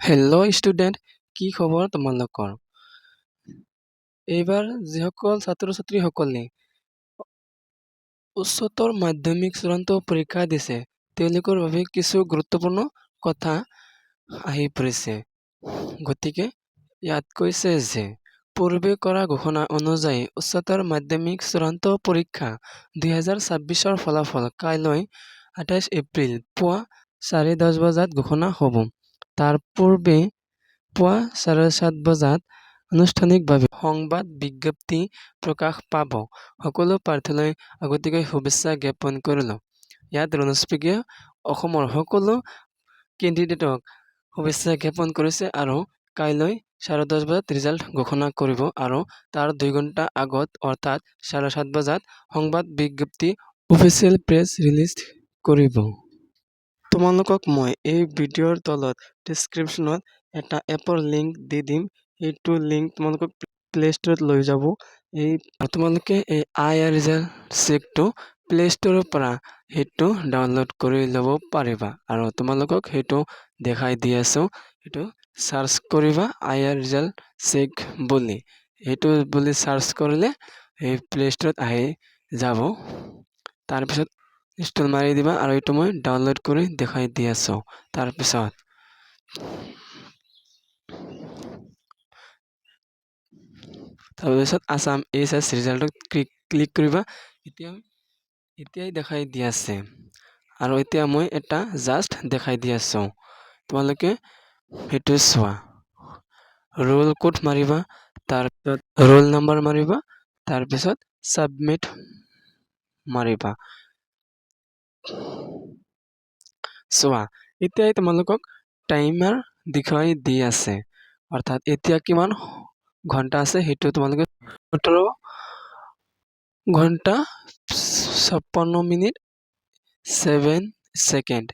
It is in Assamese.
হেল্ল' ষ্টুডেণ্ট, কি খবৰ তোমালোকৰ? এইবাৰ যিসকল ছাত্ৰ-ছাত্ৰীসকলে উচ্চতৰ মাধ্যমিক চূড়ান্ত পৰীক্ষা দিছে, তেওঁলোকৰ বাবে কিছু গুৰুত্বপূৰ্ণ কথা আহি পৰিছে। গতিকে ইয়াত কৈছে যে পূৰ্বে কৰা ঘোষণা অনুযায়ী উচ্চতৰ মাধ্যমিক চূড়ান্ত পৰীক্ষা 2026ৰ ফলাফল কাইলৈ 28 এপ্ৰিল পুৱা 10:30 বজাত ঘোষণা হ'ব। তাৰ পূৰ্বে পুৱা 7:30 বজাত আনুষ্ঠানিকভাৱে সংবাদ বিজ্ঞপ্তি প্ৰকাশ পাব। সকলো প্ৰাৰ্থীলৈ আগতীয়াকৈ শুভেচ্ছা জ্ঞাপন কৰিলো। ইয়াত ৰনোজ পেগুৱে অসমৰ সকলো কেণ্ডিডেটক শুভেচ্ছা জ্ঞাপন কৰিছে আৰু কাইলৈ 10:30 বজাত ৰিজাল্ট ঘোষণা কৰিব আৰু তাৰ 2 ঘণ্টা আগত অৰ্থাৎ 7:30 বজাত সংবাদ বিজ্ঞপ্তি অফিচিয়েল প্ৰেছ ৰিলিজ কৰিব। তোমালোকক মই এই ভিডিঅ'ৰ তলত ডেছক্ৰিপশ্যনত এটা এপৰ লিংক দি দিম। সেইটো লিংক তোমালোকক প্লে ষ্টৰত লৈ যাব। তোমালোকে এই IR ৰিজাল্ট চেকটো প্লে ষ্টৰৰ পৰা সেইটো ডাউনলোড কৰি ল'ব পাৰিবা আৰু তোমালোকক সেইটো দেখাই দি আছো। সেইটো চাৰ্চ কৰিবা IR ৰিজাল্ট চেক বুলি। সেইটো বুলি চাৰ্চ কৰিলে এই প্লে ষ্টৰত আহি যাব। তাৰপিছত ইনষ্টল মাৰি দিবা আৰু এইটো মই ডাউনলোড কৰি দেখাই দি আছো। তাৰপিছত আছাম এইচএছ ৰিজাল্টত ক্লিক কৰিবা। এতিয়াই দেখাই দি আছে আৰু এতিয়া মই এটা জাষ্ট দেখাই দি আছো। তোমালোকে সেইটো চোৱা। ৰোল কোড মাৰিবা, তাৰপিছত ৰোল নাম্বাৰ মাৰিবা, তাৰপিছত ছাবমিট মাৰিবা। চোৱা, এতিয়াই তোমালোকক টাইমাৰ দেখুৱাই দি আছে, অৰ্থাৎ এতিয়া কিমান ঘণ্টা আছে সেইটো তোমালোকে 17 ঘণ্টা 56 মিনিট 7 ছেকেণ্ড